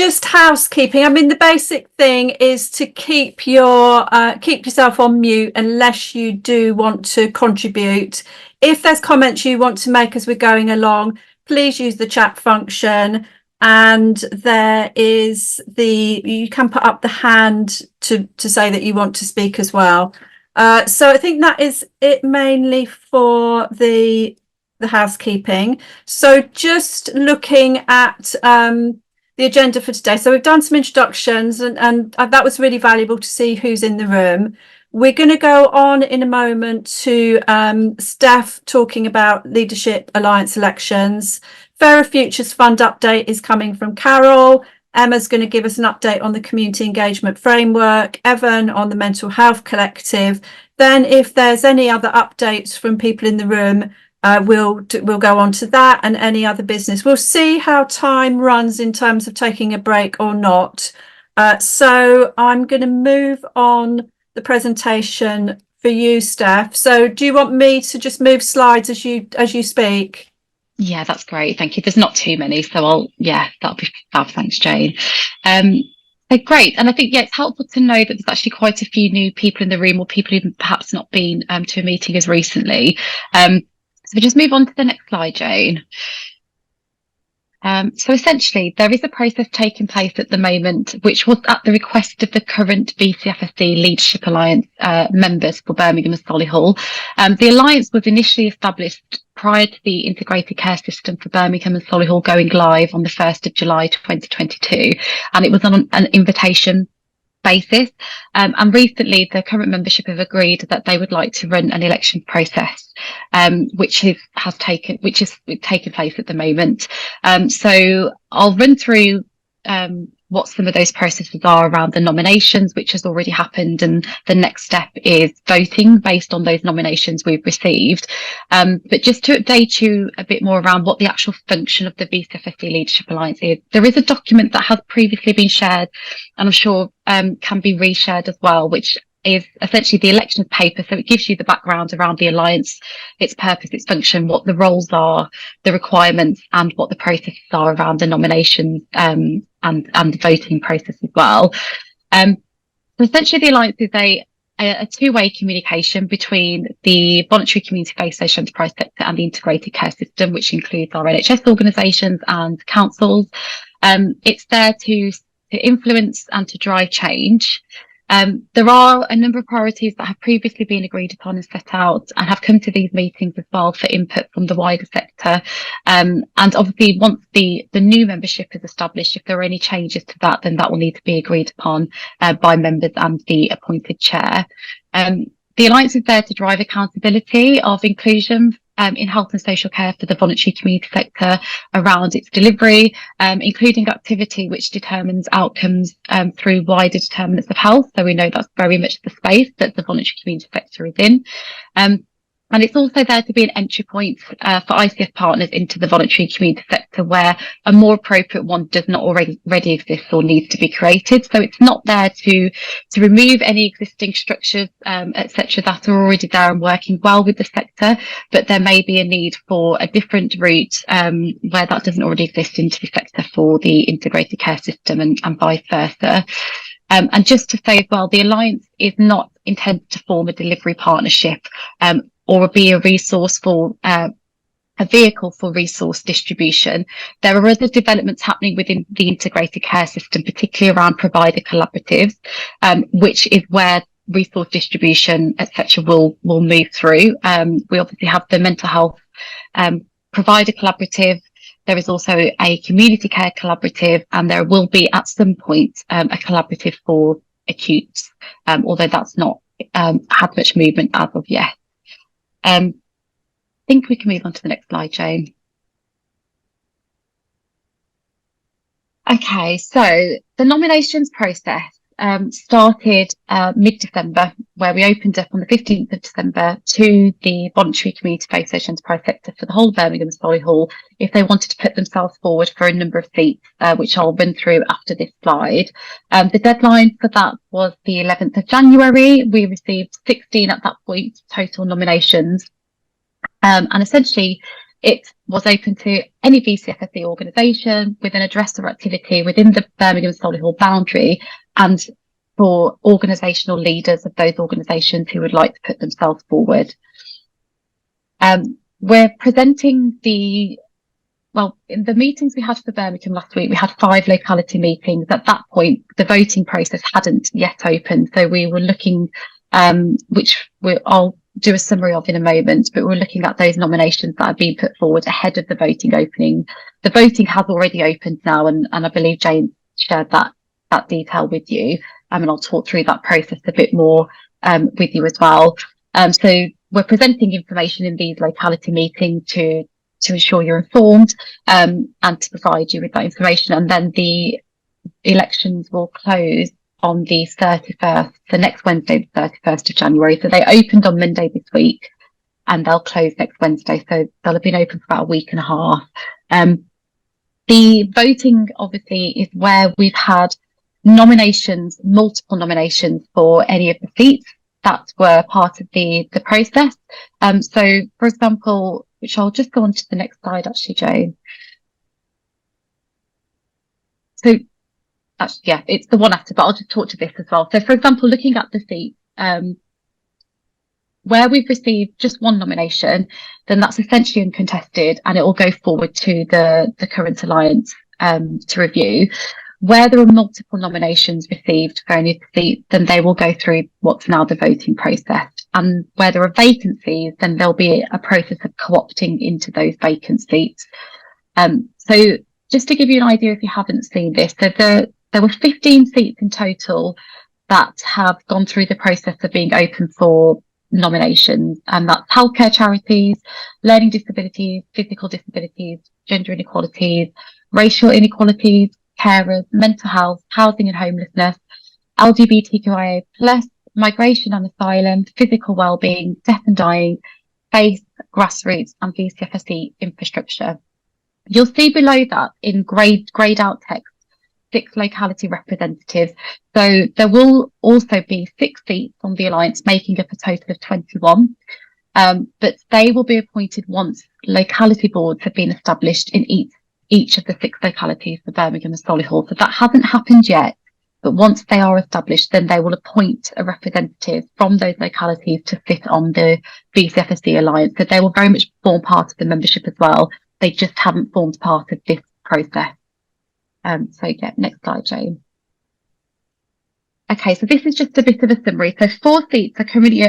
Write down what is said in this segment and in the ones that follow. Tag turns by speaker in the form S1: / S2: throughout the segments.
S1: just housekeeping. I mean, the basic thing is to keep yourself on mute unless you do want to contribute. If there's comments you want to make as we're going along, please use the chat function. And there is you can put up the hand to say that you want to speak as well. So I think that is it mainly for the housekeeping. So just looking at the agenda for today. So we've done some introductions and that was really valuable to see who's in the room. We're going to go on in a moment to Steph talking about Leadership Alliance elections. Fairer Futures Fund update is coming from Carol. Emma's going to give us an update on the community engagement framework. Evan on the mental health collective. Then if there's any other updates from people in the room, we'll go on to that and any other business. We'll see how time runs in terms of taking a break or not. So I'm going to move on the presentation for you, Steph. So do you want me to just move slides as you speak?
S2: Yeah, that's great. Thank you. There's not too many, so that'll be fab. Thanks, Jane. Great. And I think, it's helpful to know that there's actually quite a few new people in the room or people who've perhaps not been to a meeting as recently. So we just move on to the next slide, Jane. So essentially, there is a process taking place at the moment, which was at the request of the current VCSE Leadership Alliance members for Birmingham and Solihull. The Alliance was initially established prior to the integrated care system for Birmingham and Solihull going live on the 1st of July 2022, and it was on an invitation basis. And recently, the current membership have agreed that they would like to run an election process, which is taking place at the moment. So I'll run through what some of those processes are around the nominations, which has already happened, and the next step is voting based on those nominations we've received. But just to update you a bit more around what the actual function of the VCSE Leadership Alliance is, there is a document that has previously been shared, and I'm sure can be reshared as well, which is essentially the elections paper. So it gives you the background around the Alliance, its purpose, its function, what the roles are, the requirements, and what the processes are around the nominations and the voting process as well. So essentially the Alliance is a two-way communication between the voluntary community-based social enterprise sector and the integrated care system, which includes our NHS organisations and councils. It's there to influence and to drive change. There are a number of priorities that have previously been agreed upon and set out and have come to these meetings as well for input from the wider sector. And obviously, once the new membership is established, if there are any changes to that, then that will need to be agreed upon by members and the appointed chair. The Alliance is there to drive accountability of inclusion in health and social care for the voluntary community sector around its delivery, including activity which determines outcomes through wider determinants of health. So we know that's very much the space that the voluntary community sector is in. And it's also there to be an entry point for ICS partners into the voluntary community sector where a more appropriate one does not already exist or needs to be created. So it's not there to remove any existing structures, etc., that are already there and working well with the sector, but there may be a need for a different route where that doesn't already exist into the sector for the integrated care system and vice versa. And just to say as well, the Alliance is not intended to form a delivery partnership or be a resource for a vehicle for resource distribution. There are other developments happening within the integrated care system, particularly around provider collaboratives, which is where resource distribution, etc., will move through. We obviously have the mental health provider collaborative. There is also a community care collaborative, and there will be at some point a collaborative for acute, although that's not had much movement as of yet. I think we can move on to the next slide, Jane. Okay, so the nominations process started mid-December, where we opened up on the 15th of December to the voluntary community-based social enterprise sector for the whole of Birmingham and Solihull if they wanted to put themselves forward for a number of seats, which I'll run through after this slide. The deadline for that was the 11th of January. We received 16 at that point, total nominations. And essentially, It was open to any VCSE organisation with an address or activity within the Birmingham Solihull boundary, and for organisational leaders of those organisations who would like to put themselves forward. We're presenting in the meetings we had for Birmingham last week, we had 5 locality meetings. At that point, the voting process hadn't yet opened. So we were looking, I'll do a summary of in a moment, but we're looking at those nominations that have been put forward ahead of the voting opening. The voting has already opened now, and I believe Jane shared that detail with you. And I'll talk through that process a bit more with you as well. So we're presenting information in these locality meetings to ensure you're informed and to provide you with that information. And then the elections will close on the 31st, so next Wednesday, the 31st of January. So they opened on Monday this week and they'll close next Wednesday. So they'll have been open for about a week and a half. The voting obviously is where we've had multiple nominations for any of the seats that were part of the process. So for example, which I'll just go on to the next slide actually, Jane. So yeah, it's the one after, but I'll just talk to this as well. So for example, looking at the seat, where we've received just one nomination, then that's essentially uncontested and it will go forward to the current alliance to review. Where there are multiple nominations received for any of the seats, then they will go through what's now the voting process. And where there are vacancies, then there'll be a process of co-opting into those vacant seats. So just to give you an idea, if you haven't seen this, so there were 15 seats in total that have gone through the process of being open for nominations, and that's healthcare charities, learning disabilities, physical disabilities, gender inequalities, racial inequalities, carers, mental health, housing and homelessness, LGBTQIA+, migration and asylum, physical wellbeing, deaf and dying, faith, grassroots and VCSE infrastructure. You'll see below that in greyed out text 6 locality representatives. So there will also be 6 seats on the alliance, making up a total of 21. But they will be appointed once locality boards have been established in each of the 6 localities for Birmingham and Solihull. So that hasn't happened yet, but once they are established, then they will appoint a representative from those localities to sit on the VCSE alliance. So they will very much form part of the membership as well. They just haven't formed part of this process. So yeah, next slide, Jane. Okay, so this is just a bit of a summary. So 4 seats are currently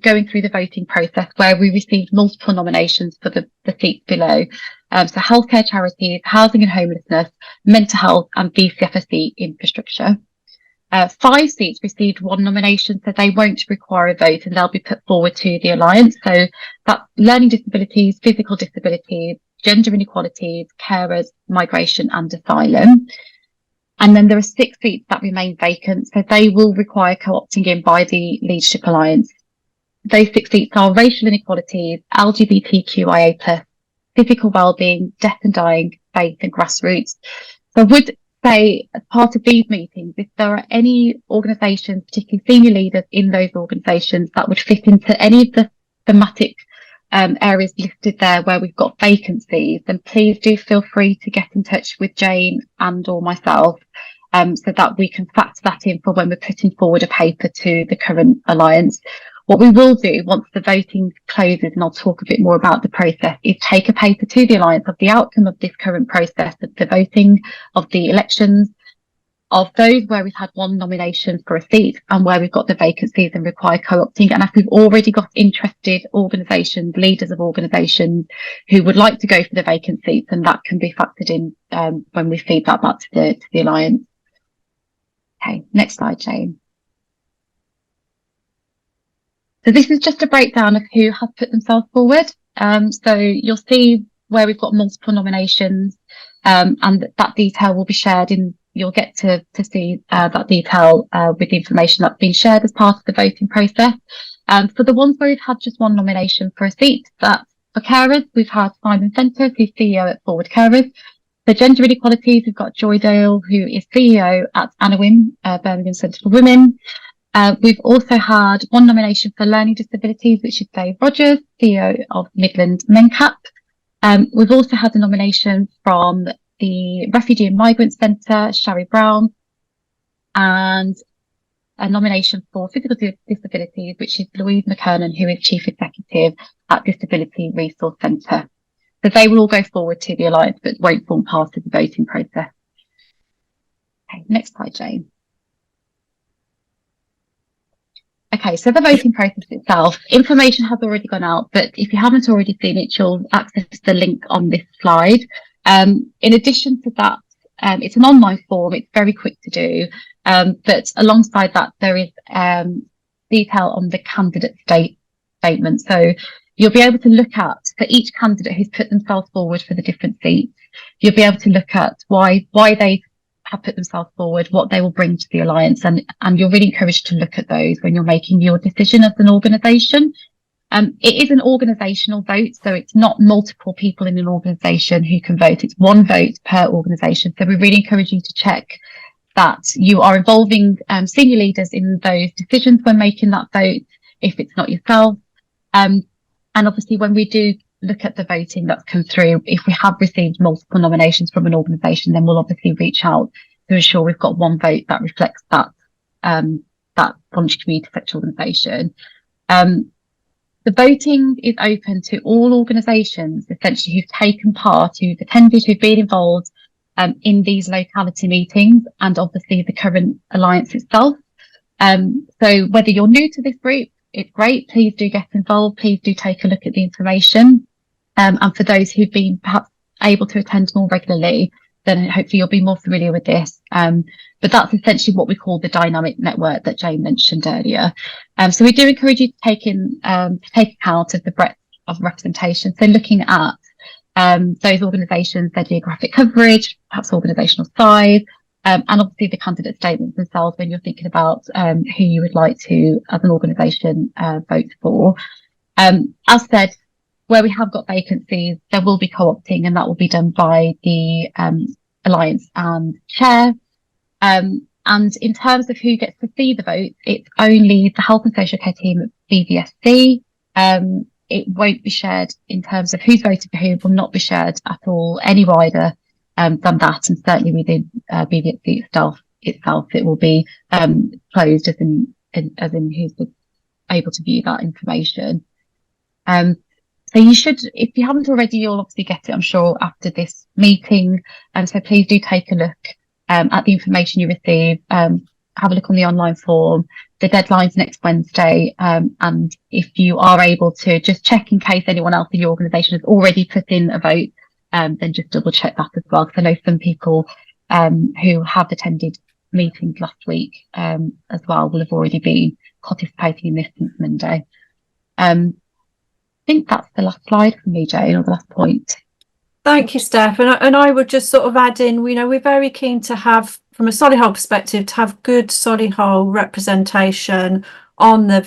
S2: going through the voting process where we received multiple nominations for the seats below. So healthcare charities, housing and homelessness, mental health and VCSE infrastructure. 5 seats received 1 nomination, so they won't require a vote and they'll be put forward to the alliance. So that's learning disabilities, physical disabilities, gender inequalities, carers, migration and asylum. And then there are 6 seats that remain vacant, so they will require co-opting in by the Leadership Alliance. Those 6 seats are racial inequalities, LGBTQIA+, physical wellbeing, deaf and dying, faith and grassroots. So I would say, as part of these meetings, if there are any organisations, particularly senior leaders in those organisations, that would fit into any of the thematic areas listed there where we've got vacancies, then please do feel free to get in touch with Jane and or myself so that we can factor that in for when we're putting forward a paper to the current alliance. What we will do once the voting closes, and I'll talk a bit more about the process, is take a paper to the alliance of the outcome of this current process of the voting, of the elections, of those where we've had 1 nomination for a seat and where we've got the vacancies and require co-opting. And if we've already got interested organisations, leaders of organisations who would like to go for the vacant seats, then that can be factored in when we feed that back to the alliance. Okay, next slide, Jane. So this is just a breakdown of who has put themselves forward. So you'll see where we've got multiple nominations and that detail will be shared in. You'll get to see that detail with the information that's been shared as part of the voting process. For the ones where we've had just 1 nomination for a seat, that's for carers, we've had Simon Fenton, who's CEO at Forward Carers. For gender inequalities, we've got Joy Dale, who is CEO at Anawim, Birmingham Centre for Women. We've also had 1 nomination for learning disabilities, which is Dave Rogers, CEO of Midland MENCAP. We've also had a nomination from the Refugee and Migrant Centre, Shari Brown, and a nomination for Physical Disabilities, which is Louise McKernan, who is Chief Executive at Disability Resource Centre. So they will all go forward to the Alliance, but won't form part of the voting process. Okay, next slide, Jane. Okay, so the voting process itself, information has already gone out, but if you haven't already seen it, you'll access the link on this slide. In addition to that, it's an online form, it's very quick to do, but alongside that, there is detail on the candidate statement. So you'll be able to look at, for each candidate who's put themselves forward for the different seats, you'll be able to look at why they have put themselves forward, what they will bring to the Alliance, and you're really encouraged to look at those when you're making your decision as an organisation. It is an organisational vote, so it's not multiple people in an organisation who can vote. It's one vote per organisation. So we really encourage you to check that you are involving senior leaders in those decisions when making that vote, if it's not yourself. And obviously, when we do look at the voting that's come through, if we have received multiple nominations from an organisation, then we'll obviously reach out to ensure we've got one vote that reflects that voluntary community sector organisation. The voting is open to all organisations, essentially, who've taken part, who've attended, who've been involved in these locality meetings, and obviously the current Alliance itself. So whether you're new to this group, it's great. Please do get involved. Please do take a look at the information. And for those who've been perhaps able to attend more regularly, then hopefully you'll be more familiar with this. But that's essentially what we call the dynamic network that Jane mentioned earlier. So we do encourage you to take account of the breadth of representation. So looking at those organisations, their geographic coverage, perhaps organisational size, and obviously the candidate statements themselves when you're thinking about who you would like to, as an organisation, vote for. As said, where we have got vacancies, there will be co-opting, and that will be done by the Alliance and Chair. And in terms of who gets to see the vote, it's only the Health and Social Care team at VCSE. It won't be shared in terms of who's voted for who, will not be shared at all any wider than that, and certainly within VCSE itself, it will be closed as in who's able to view that information. So you should, if you haven't already, you'll obviously get it, I'm sure, after this meeting. So please do take a look at the information you receive. Have a look on the online form. The deadline's next Wednesday. And if you are able to just check in case anyone else in your organisation has already put in a vote, then just double check that as well. Because I know some people who have attended meetings last week as well will have already been participating in this since Monday. I think that's the last slide for me, Jane, or the last point.
S1: Thank you, Steph. And I would just sort of add in, we're very keen to have, from a Solihull perspective, to have good Solihull representation on the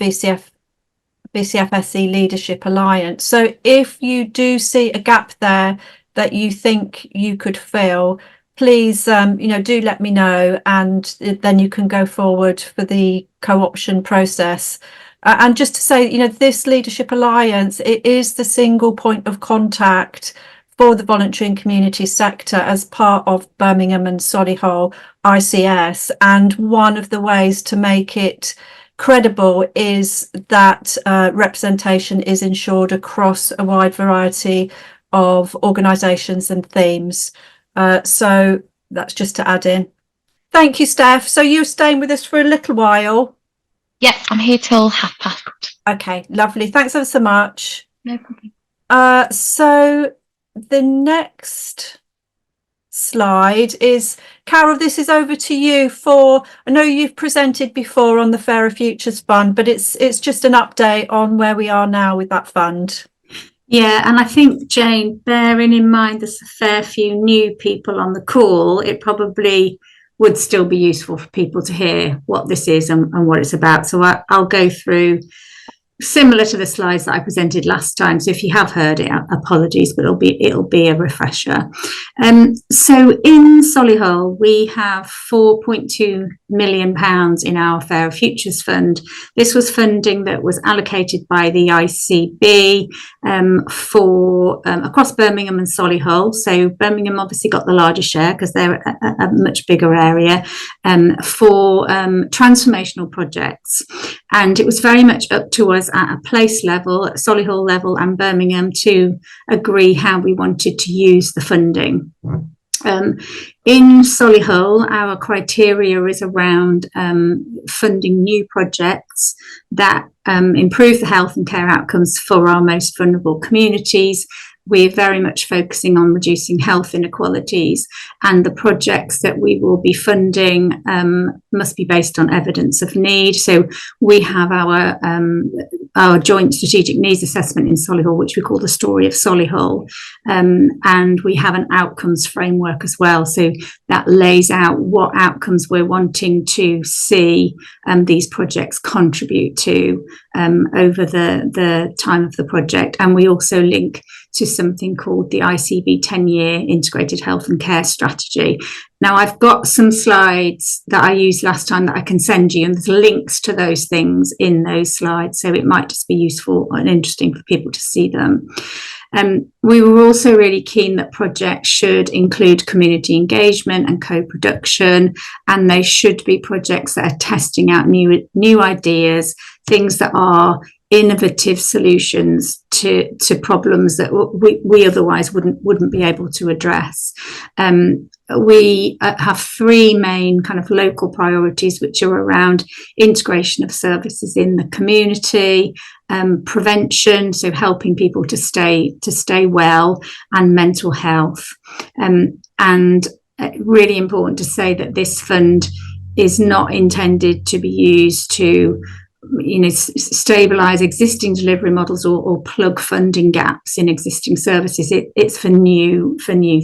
S1: VCFSE Leadership Alliance. So if you do see a gap there that you think you could fill, please, do let me know, and then you can go forward for the co-option process. And just to say, this Leadership Alliance, it is the single point of contact for the voluntary and community sector as part of Birmingham and Solihull ICS. And one of the ways to make it credible is that representation is ensured across a wide variety of organisations and themes. So that's just to add in. Thank you, Steph. So you're staying with us for a little while?
S2: Yes, I'm here till past.
S1: Okay, lovely. Thanks ever so much.
S2: No problem.
S1: So the next slide is, Carol, this is over to you for, I know you've presented before on the Fairer Futures Fund, but it's just an update on where we are now with that fund.
S3: Yeah, and I think, Jane, bearing in mind there's a fair few new people on the call, it probably would still be useful for people to hear what this is and what it's about. So I'll go through similar to the slides that I presented last time. So if you have heard it, apologies, but it'll be a refresher. So in Solihull, we have £4.2 million in our Fairer Futures Fund. This was funding that was allocated by the ICB for across Birmingham and Solihull. So Birmingham obviously got the largest share because they're a much bigger area for transformational projects. And it was very much up to us at a place level, at Solihull level and Birmingham to agree how we wanted to use the funding. In Solihull, our criteria is around funding new projects that improve the health and care outcomes for our most vulnerable communities. We're very much focusing on reducing health inequalities, and the projects that we will be funding must be based on evidence of need. So we have our joint strategic needs assessment in Solihull, which we call the Story of Solihull, and we have an outcomes framework as well. So that lays out what outcomes we're wanting to see these projects contribute to over the time of the project. And we also link to something called the ICB 10-year Integrated Health and Care Strategy. Now, I've got some slides that I used last time that I can send you, and there's links to those things in those slides, so it might just be useful and interesting for people to see them. We were also really keen that projects should include community engagement and co-production, and they should be projects that are testing out new ideas, things that are innovative solutions to problems that we otherwise wouldn't be able to address. We have three main kind of local priorities, which are around integration of services in the community, prevention, so helping people to stay well, and mental health. And really important to say that this fund is not intended to be used to stabilise existing delivery models or plug funding gaps in existing services. It's for new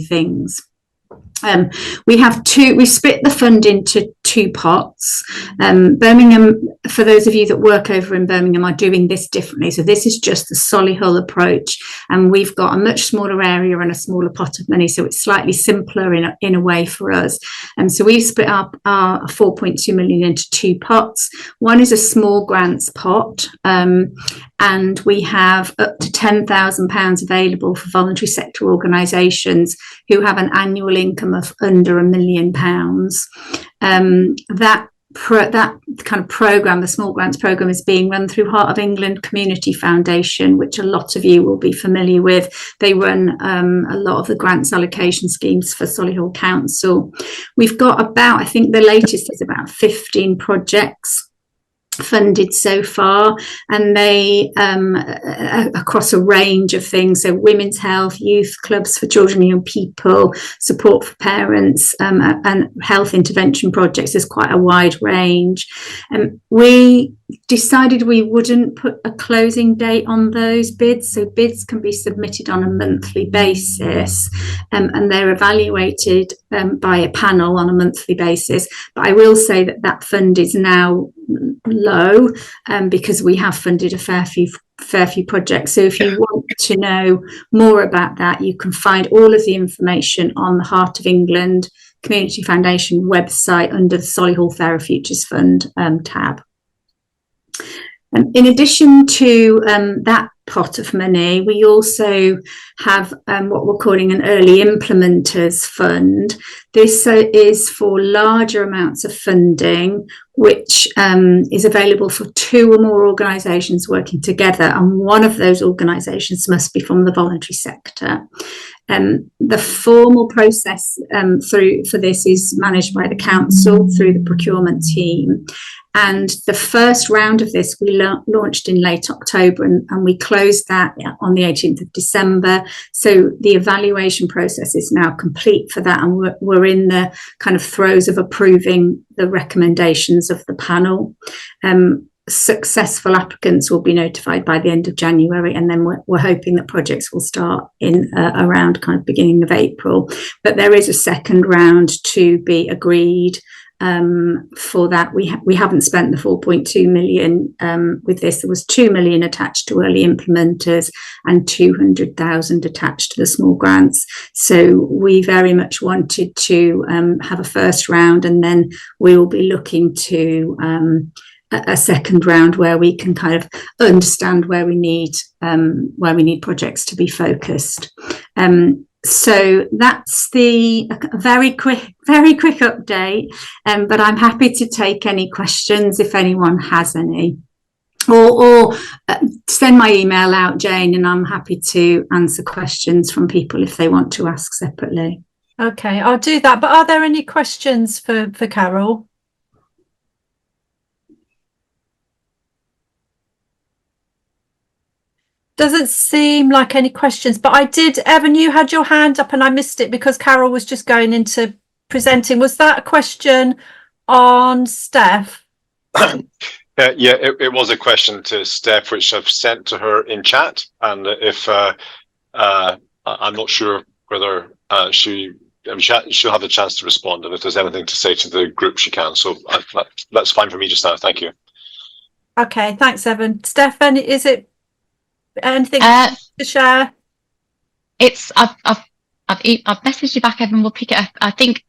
S3: things. We split the fund into two pots. Birmingham, for those of you that work over in Birmingham, are doing this differently. So this is just the Solihull approach, and we've got a much smaller area and a smaller pot of money, so it's slightly simpler in a way for us. And so we've split up our 4.2 million into two pots. One is a small grants pot, and we have up to £10,000 available for voluntary sector organisations who have an annual income of under £1 million. That kind of programme, the small grants programme, is being run through Heart of England Community Foundation, which a lot of you will be familiar with. They run a lot of the grants allocation schemes for Solihull Council. We've got about, I think the latest is about 15 projects funded so far, and they across a range of things, so women's health, youth clubs for children and young people, support for parents, and health intervention projects. There's quite a wide range. We decided we wouldn't put a closing date on those bids, so bids can be submitted on a monthly basis, and they're evaluated by a panel on a monthly basis. But I will say that fund is now low because we have funded a fair few projects. So if you want to know more about that, you can find all of the information on the Heart of England Community Foundation website under the Solihull Fairer Futures Fund tab. In addition to that pot of money, we also have what we're calling an early implementers fund. This is for larger amounts of funding, which is available for two or more organisations working together, and one of those organisations must be from the voluntary sector. The formal process for this is managed by the council through the procurement team. And the first round of this we launched in late October, and we closed that on the 18th of December. So the evaluation process is now complete for that, and we're in the kind of throes of approving the recommendations of the panel. successful applicants will be notified by the end of January, and then we're hoping that projects will start in around kind of beginning of April. But there is a second round to be agreed. For that, we haven't spent the 4.2 million with this. There was 2 million attached to early implementers and 200,000 attached to the small grants. So we very much wanted to have a first round, and then we will be looking to a second round where we can kind of understand where we need projects to be focused. So that's the very quick update. But I'm happy to take any questions if anyone has any, or send my email out, Jane, and I'm happy to answer questions from people if they want to ask separately.
S1: Okay, I'll do that. But are there any questions for Carol? Doesn't seem like any questions, but I did, Evan, you had your hand up and I missed it because Carol was just going into presenting. Was that a question on Steph?
S4: Yeah, it was a question to Steph, which I've sent to her in chat. And if I'm not sure whether she'll have a chance to respond. And if there's anything to say to the group, she can. So that's fine for me just now. Thank you. Okay,
S1: thanks, Evan. Steph, is it anything to share?
S2: I've messaged you back, Evan. We'll pick it up. I think,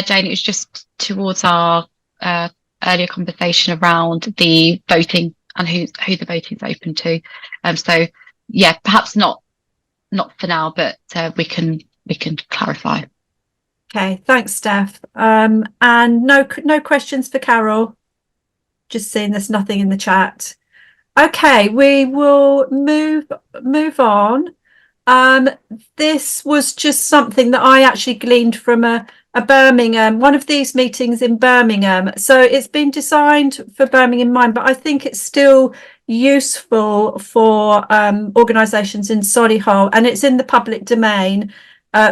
S2: Jane, it was just towards our earlier conversation around the voting and who the voting's open to. So yeah, perhaps not for now, but we can clarify.
S1: Okay, thanks, Steph. And no questions for Carol. Just seeing there's nothing in the chat. Okay, we will move on. This was just something that I actually gleaned from a Birmingham, one of these meetings in Birmingham. So it's been designed for Birmingham in mind, but I think it's still useful for organisations in Solihull, and it's in the public domain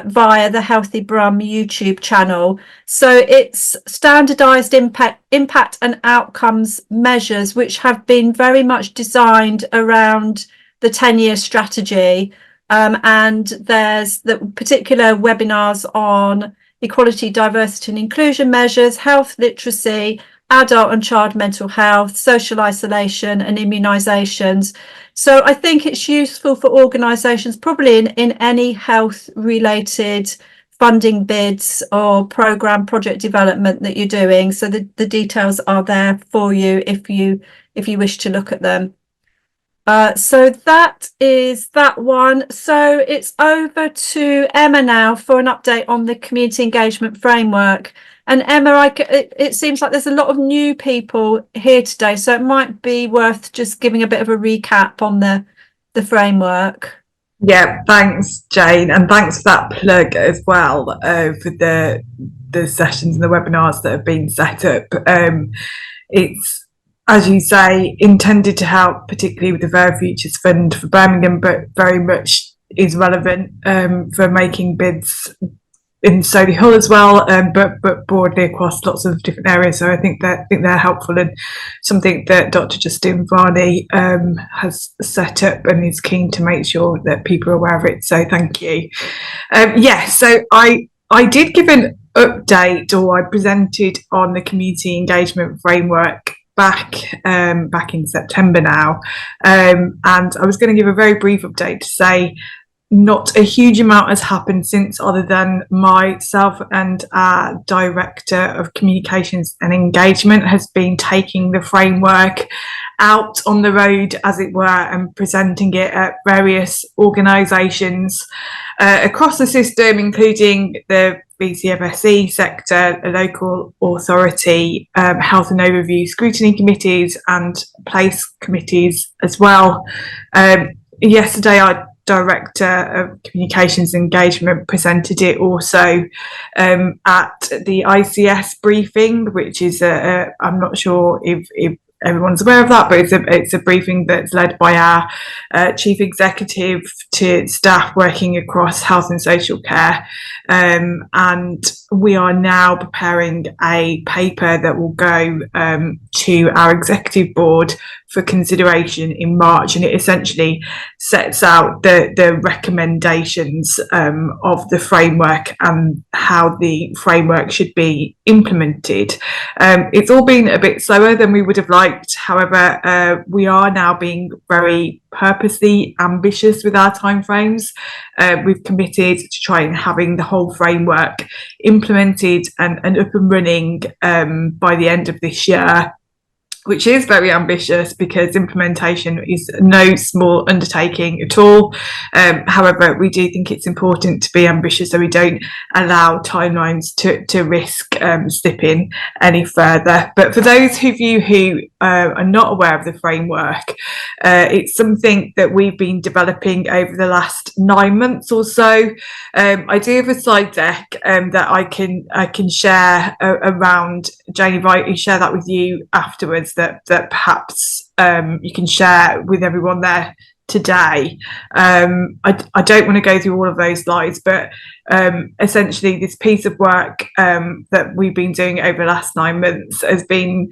S1: via the Healthy Brum YouTube channel. So it's standardised impact and outcomes measures, which have been very much designed around the 10-year strategy. And there's the particular webinars on equality, diversity and inclusion measures, health literacy, adult and child mental health, social isolation and immunisations. So I think it's useful for organisations probably in any health related funding bids or programme project development that you're doing. So the details are there for you if you wish to look at them. So that is that one. So it's over to Emma now for an update on the community engagement framework. And Emma, it seems like there's a lot of new people here today, so it might be worth just giving a bit of a recap on the framework.
S5: Yeah, thanks, Jane, and thanks for that plug as well for the sessions and the webinars that have been set up. It's, as you say, intended to help, particularly with the Fair Futures Fund for Birmingham, but very much is relevant for making bids in Solihull as well, but broadly across lots of different areas. So I think they're helpful and something that Dr. Justine Varney has set up and is keen to make sure that people are aware of it. So thank you. So I did give an update, or I presented on the community engagement framework back in September now, and I was going to give a very brief update to say not a huge amount has happened since, other than myself and our Director of Communications and Engagement has been taking the framework out on the road, as it were, and presenting it at various organisations across the system, including the VCSE sector, a local authority, health and overview scrutiny committees and place committees as well. Yesterday, our Director of Communications Engagement presented it also at the ICS briefing, which is I'm not sure if everyone's aware of that, but it's a briefing that's led by our chief executive to staff working across health and social care, and we are now preparing a paper that will go to our executive board for consideration in March, and it essentially sets out the recommendations of the framework and how the framework should be implemented. It's all been a bit slower than we would have liked. However, we are now being very purposely ambitious with our timeframes. We've committed to trying having the whole framework implemented and up and running by the end of this year, which is very ambitious because implementation is no small undertaking at all. However, we do think it's important to be ambitious so we don't allow timelines to risk slipping any further. But for those of you who are not aware of the framework, it's something that we've been developing over the last 9 months or so. I do have a slide deck that I can share around. Jane, if I share that with you afterwards, that perhaps you can share with everyone there today. I don't want to go through all of those slides, but essentially this piece of work that we've been doing over the last 9 months has been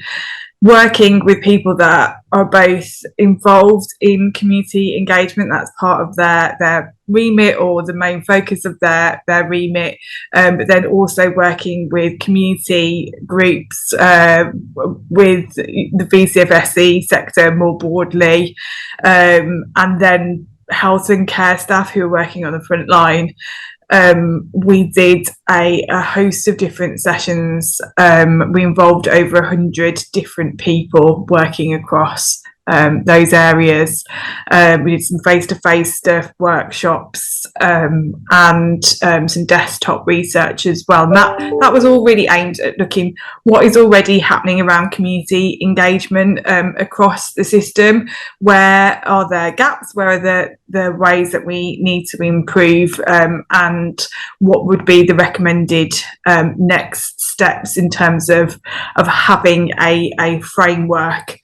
S5: working with people that are both involved in community engagement, that's part of their remit or the main focus of their remit, but then also working with community groups, with the VCSE sector more broadly, and then health and care staff who are working on the front line. We did a host of different sessions. We involved over 100 different people working across those areas. We did some face-to-face stuff, workshops, and some desktop research as well. And that was all really aimed at looking what is already happening around community engagement across the system. Where are there gaps? Where are the ways that we need to improve? And what would be the recommended next steps in terms of having a framework?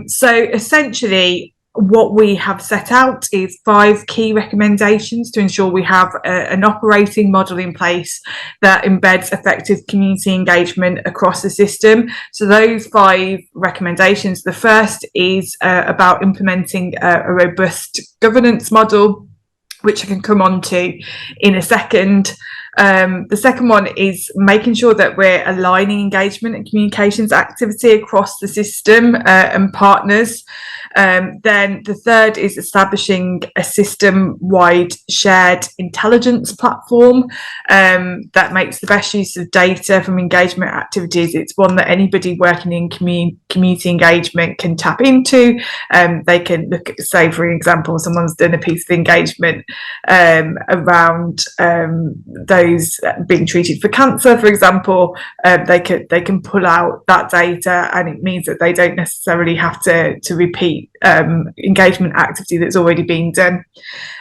S5: So essentially, what we have set out is 5 key recommendations to ensure we have an operating model in place that embeds effective community engagement across the system. So those 5 recommendations, the first is about implementing a robust governance model, which I can come on to in a second. The second one is making sure that we're aligning engagement and communications activity across the system and partners. Then the third is establishing a system-wide shared intelligence platform that makes the best use of data from engagement activities. It's one that anybody working in community engagement can tap into. They can look at, say, for example, someone's done a piece of engagement around those being treated for cancer, for example. They can pull out that data, and it means that they don't necessarily have to repeat engagement activity that's already been done.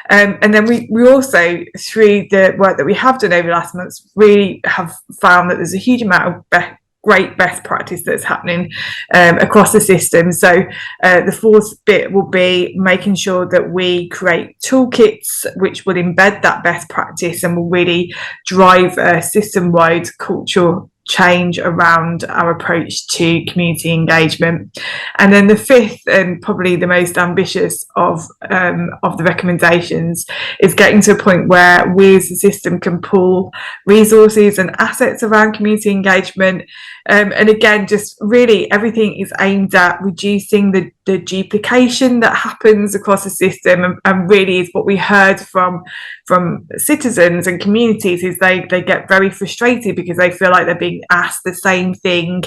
S5: And then we also, through the work that we have done over the last months, really have found that there's a huge amount of great best practice that's happening across the system. So the fourth bit will be making sure that we create toolkits which will embed that best practice and will really drive a system-wide cultural change around our approach to community engagement. And then the fifth, and probably the most ambitious of the recommendations, is getting to a point where we as a system can pool resources and assets around community engagement. And again, just really everything is aimed at reducing the duplication that happens across the system, and really is what we heard from citizens and communities is they get very frustrated because they feel like they're being asked the same thing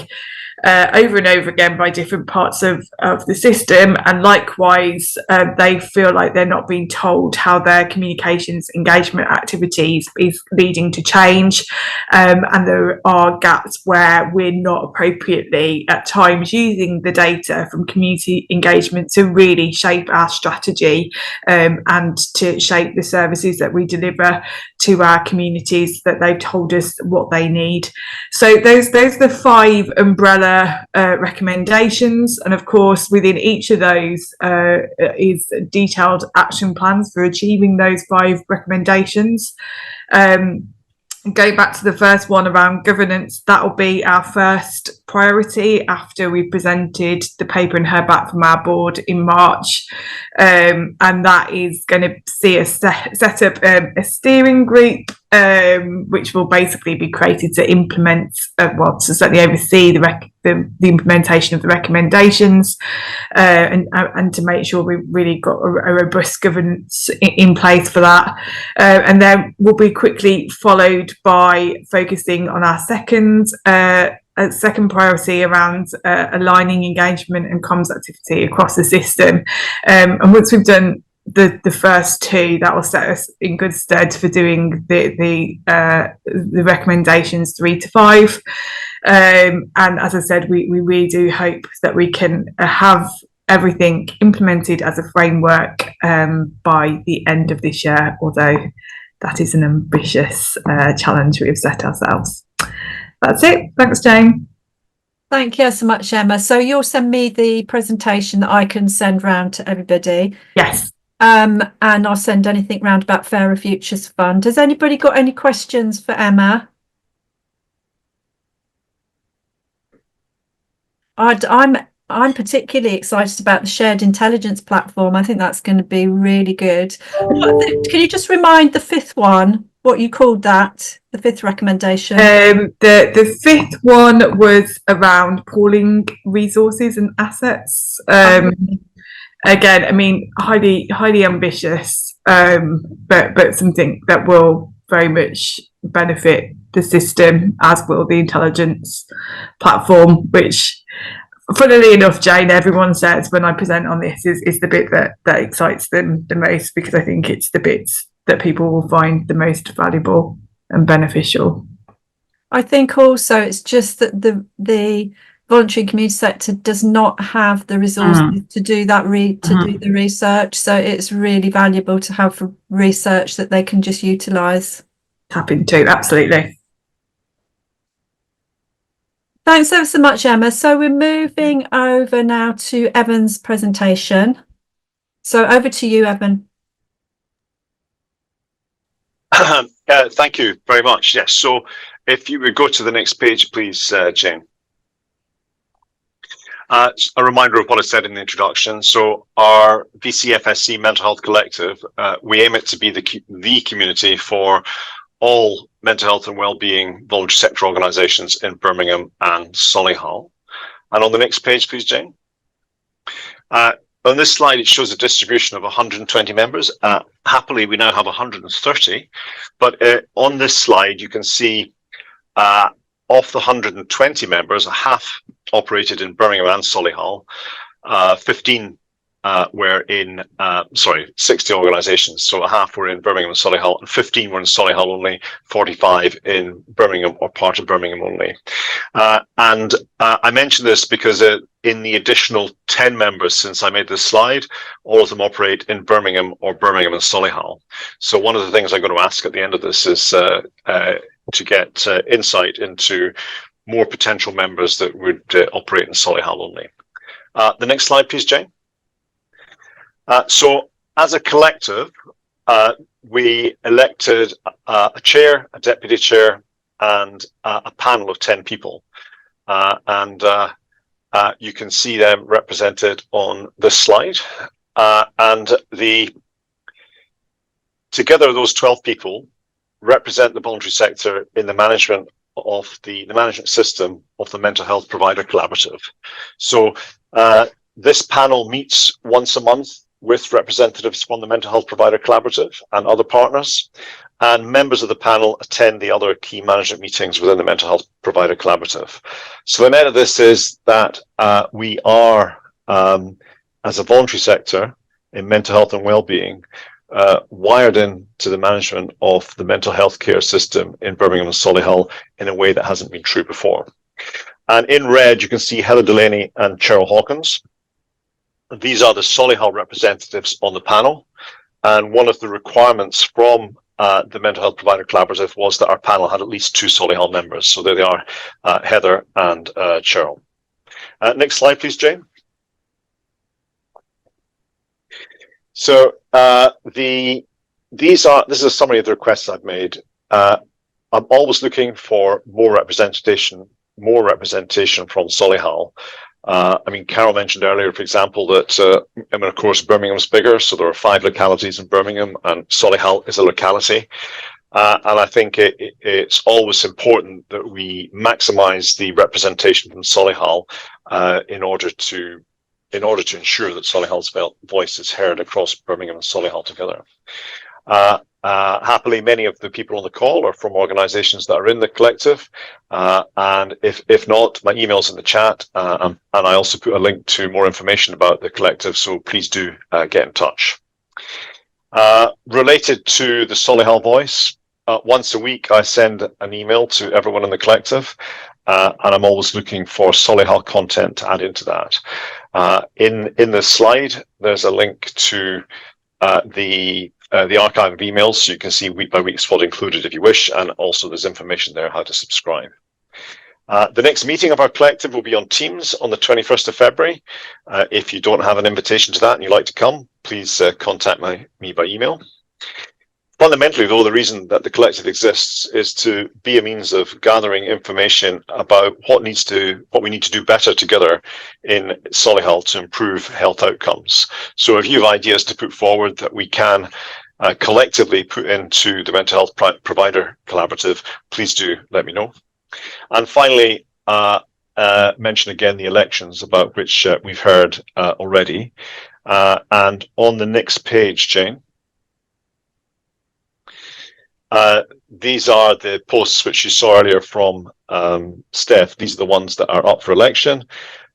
S5: over and over again by different parts of the system, and likewise they feel like they're not being told how their communications engagement activities is leading to change, and there are gaps where we're not appropriately at times using the data from community engagement to really shape our strategy and to shape the services that we deliver to our communities that they've told us what they need. So those are the 5 umbrella recommendations, and of course within each of those is detailed action plans for achieving those 5 recommendations. Going back to the first one around governance, that will be our first priority after we presented the paper and heard back from our board in March. And that is going to see us set up a steering group, which will basically be created to implement, to certainly oversee the implementation of the recommendations, and to make sure we've really got a robust governance in place for that. And then we'll be quickly followed by focusing on our second priority around aligning engagement and comms activity across the system. And once we've done the first 2, that will set us in good stead for doing the recommendations 3 to 5. And as I said, we really do hope that we can have everything implemented as a framework by the end of this year, although that is an ambitious challenge we've set ourselves. That's it. Thanks, Jane.
S1: Thank you so much, Emma. So you'll send me the presentation that I can send round to everybody.
S5: Yes.
S1: And I'll send anything round about Fairer Futures Fund. Has anybody got any questions for Emma? I'm particularly excited about the shared intelligence platform. I think that's going to be really good. Can you just remind the 5th one what you called that? The 5th recommendation.
S5: The 5th one was around pooling resources and assets. Again, I mean, highly ambitious, but something that will very much benefit the system, as will the intelligence platform, which, funnily enough, Jane, everyone says when I present on this is the bit that excites them the most, because I think it's the bits that people will find the most valuable and beneficial.
S1: I think also it's just that the voluntary community sector does not have the resources to do that do the research, so it's really valuable to have research that they can just utilise.
S5: Tap into, absolutely.
S1: Thanks ever so much, Emma. So we're moving over now to Evan's presentation. So over to you, Evan.
S4: Thank you very much. Yes, so if you would go to the next page, please, Jane. A reminder of what I said in the introduction. So our VCFSE Mental Health Collective, we aim it to be the community for all mental health and wellbeing voluntary sector organisations in Birmingham and Solihull. And on the next page, please, Jane. On this slide, it shows a distribution of 120 members. Happily, we now have 130. But on this slide, you can see of the 120 members, half operated in Birmingham and Solihull. 15 were in, 60 organisations. So half were in Birmingham and Solihull, and 15 were in Solihull only, 45 in Birmingham or part of Birmingham only. And I mention this because in the additional 10 members since I made this slide, all of them operate in Birmingham or Birmingham and Solihull. So one of the things I'm going to ask at the end of this is to get insight into more potential members that would operate in Solihull only. The next slide, please, Jane. So as a collective, we elected a chair, a deputy chair, and a panel of 10 people. You can see them represented on this slide. Together, those 12 people represent the voluntary sector in the management of the management system of the Mental Health Provider Collaborative. So this panel meets once a month with representatives from the Mental Health Provider Collaborative and other partners, and members of the panel attend the other key management meetings within the Mental Health Provider Collaborative. So the net of this is that we are, as a voluntary sector in mental health and wellbeing, wired in to the management of the mental health care system in Birmingham and Solihull in a way that hasn't been true before. And in red, you can see Heather Delaney and Cheryl Hawkins. These are the Solihull representatives on the panel. And one of the requirements from the Mental Health Provider Collaborative was that our panel had at least 2 Solihull members. So there they are, Heather and Cheryl. Next slide, please, Jane. So this is a summary of the requests I've made. I'm always looking for more representation from Solihull. I mean, Carol mentioned earlier, for example, that of course, Birmingham's bigger, so there are 5 localities in Birmingham, and Solihull is a locality. And I think it's always important that we maximise the representation from Solihull in order to ensure that Solihull's voice is heard across Birmingham and Solihull together. Happily, many of the people on the call are from organisations that are in the collective, and if not, my email's in the chat, and I also put a link to more information about the collective, so please do get in touch. Related to the Solihull voice, once a week I send an email to everyone in the collective, and I'm always looking for Solihull content to add into that. In the slide, there's a link to the archive of emails, so you can see week by week what's included if you wish, and also there's information there how to subscribe. The next meeting of our collective will be on Teams on the 21st of February. If you don't have an invitation to that and you'd like to come, please contact me by email. Fundamentally, though, the reason that the collective exists is to be a means of gathering information about what we need to do better together in Solihull to improve health outcomes. So if you have ideas to put forward that we can collectively put into the Mental Health Provider Collaborative, please do let me know. And finally, mention again the elections, about which we've heard already. And on the next page, Jane, these are the posts which you saw earlier from Steph. These are the ones that are up for election.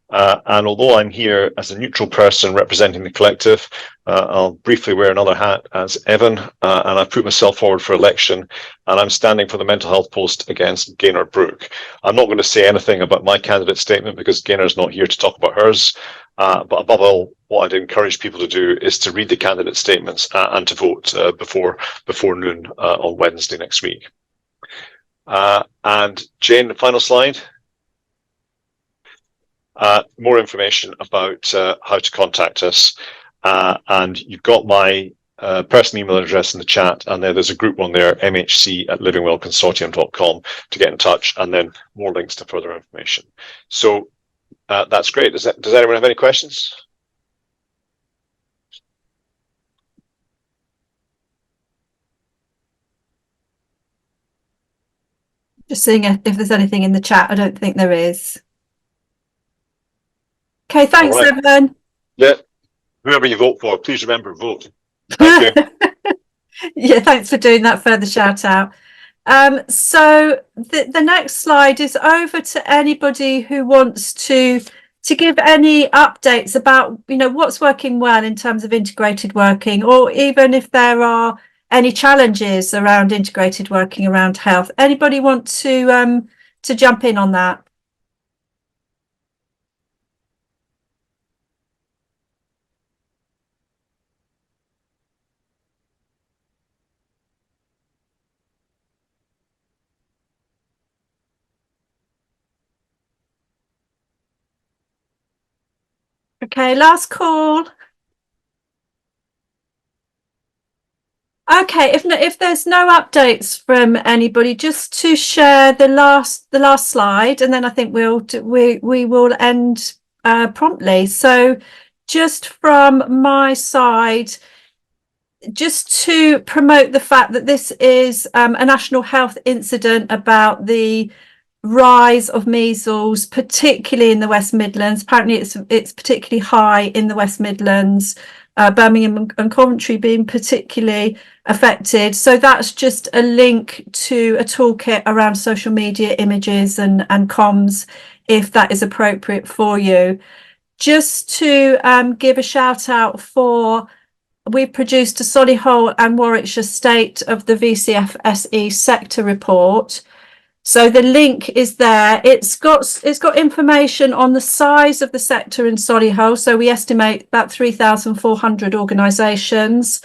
S4: And although I'm here as a neutral person representing the collective, I'll briefly wear another hat as Evan, and I've put myself forward for election, and I'm standing for the mental health post against Gaynor Brooke. I'm not going to say anything about my candidate statement because Gaynor's not here to talk about hers, but above all, what I'd encourage people to do is to read the candidate statements and to vote before noon on Wednesday next week. And Jane, the final slide. More information about how to contact us, and you've got my personal email address in the chat, and there's a group one there, mhc@livingwellconsortium.com, to get in touch, and then more links to further information. So that's great. Does anyone have any questions?
S1: Just seeing if there's anything in the chat. I don't think there is. Okay, thanks,
S4: All right.
S1: everyone.
S4: Yeah, whoever you vote for, please remember, vote. Thank you.
S1: Yeah, thanks for doing that further shout out. So the next slide is over to anybody who wants to give any updates about, what's working well in terms of integrated working, or even if there are any challenges around integrated working around health. Anybody want to jump in on that? Okay, last call. Okay, if there's no updates from anybody, just to share the last slide, and then I think we will end promptly. So just from my side, just to promote the fact that this is a national health incident about the rise of measles, particularly in the West Midlands. Apparently it's particularly high in the West Midlands, Birmingham and Coventry being particularly affected. So that's just a link to a toolkit around social media images and comms, if that is appropriate for you. Just to give a shout out we've produced a Solihull and Warwickshire State of the VCSE sector report. So the link is there. It's got information on the size of the sector in Solihull. So we estimate about 3,400 organisations.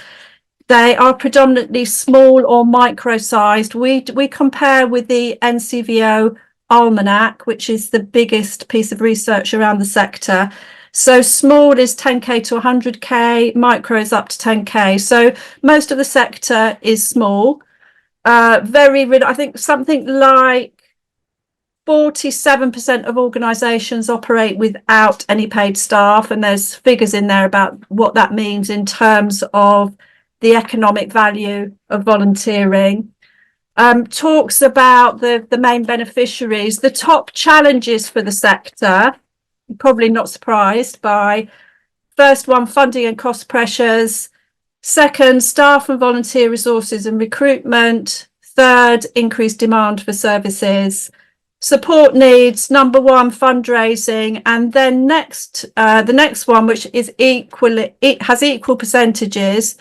S1: They are predominantly small or micro-sized. We compare with the NCVO Almanac, which is the biggest piece of research around the sector. So small is 10k to 100k, micro is up to 10k. So most of the sector is small. I think something like 47% of organisations operate without any paid staff, and there's figures in there about what that means in terms of the economic value of volunteering. Talks about the main beneficiaries, the top challenges for the sector. You're probably not surprised by. First one, funding and cost pressures. Second, staff and volunteer resources and recruitment. Third, increased demand for services. Support needs, number one, fundraising, and then the next one, which is it has equal percentages,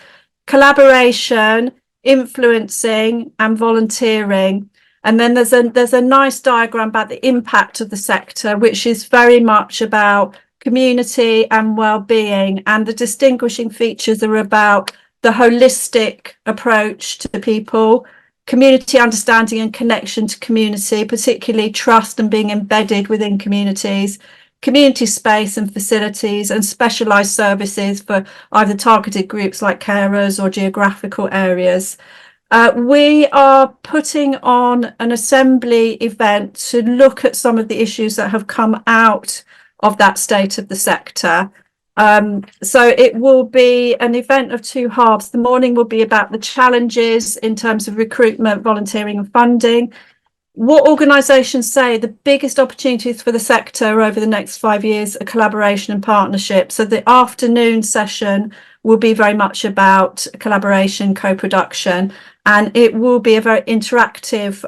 S1: collaboration, influencing, and volunteering. And then there's a nice diagram about the impact of the sector, which is very much about community and well-being, and the distinguishing features are about the holistic approach to people, community understanding and connection to community, particularly trust and being embedded within communities, community space and facilities, and specialised services for either targeted groups like carers or geographical areas. We are putting on an assembly event to look at some of the issues that have come out of that state of the sector. So it will be an event of two halves. The morning will be about the challenges in terms of recruitment, volunteering and funding. What organisations say the biggest opportunities for the sector over the next 5 years are collaboration and partnership. So the afternoon session will be very much about collaboration, co-production, and it will be a very interactive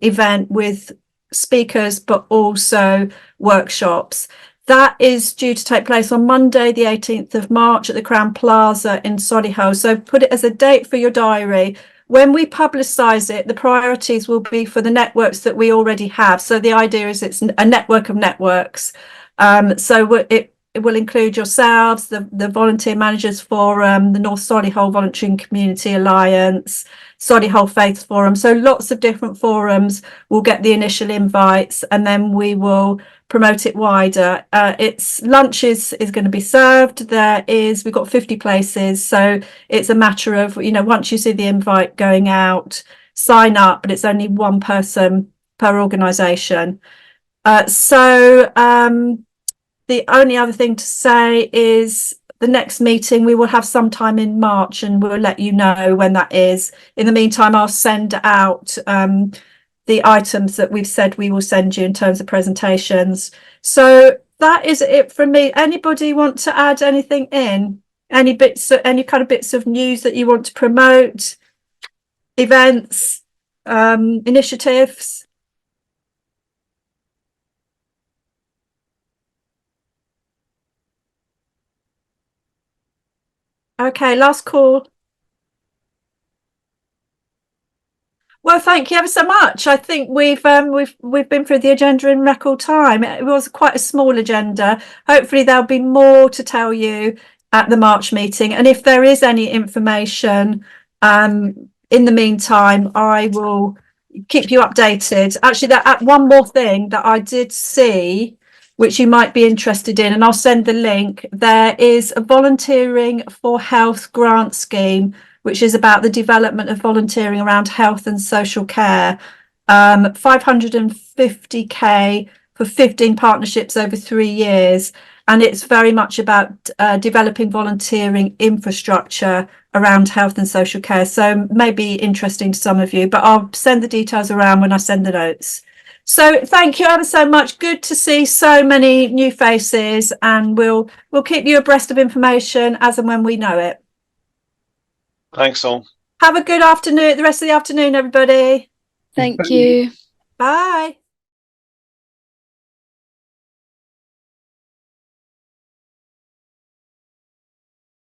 S1: event with speakers, but also workshops. That is due to take place on Monday, the 18th of March at the Crown Plaza in Solihull. So put it as a date for your diary. When we publicise it, the priorities will be for the networks that we already have. So the idea is it's a network of networks. So it will include yourselves, the Volunteer Managers Forum, the North Solihull Volunteering Community Alliance, Solihull Faith Forum. So lots of different forums will get the initial invites, and then we will promote it wider. It's lunches is going to be served. We've got 50 places, so it's a matter of, once you see the invite going out, sign up, but it's only one person per organisation. The only other thing to say is the next meeting we will have sometime in March, and we'll let you know when that is. In the meantime, I'll send out the items that we've said we will send you in terms of presentations. So that is it from me. Anybody want to add anything in? Any kind of bits of news that you want to promote? Events, initiatives? Okay, last call. Well, thank you ever so much. I think we've been through the agenda in record time. It was quite a small agenda. Hopefully there'll be more to tell you at the March meeting. And if there is any information in the meantime, I will keep you updated. Actually, one more thing that I did see, which you might be interested in, and I'll send the link. There is a Volunteering for Health grant scheme, which is about the development of volunteering around health and social care. 550k for 15 partnerships over 3 years. And it's very much about developing volunteering infrastructure around health and social care. So maybe interesting to some of you, but I'll send the details around when I send the notes. So thank you ever so much. Good to see so many new faces, and we'll keep you abreast of information as and when we know it.
S4: Thanks all.
S1: Have a good afternoon, the rest of the afternoon, everybody.
S6: Thank you.
S1: Bye.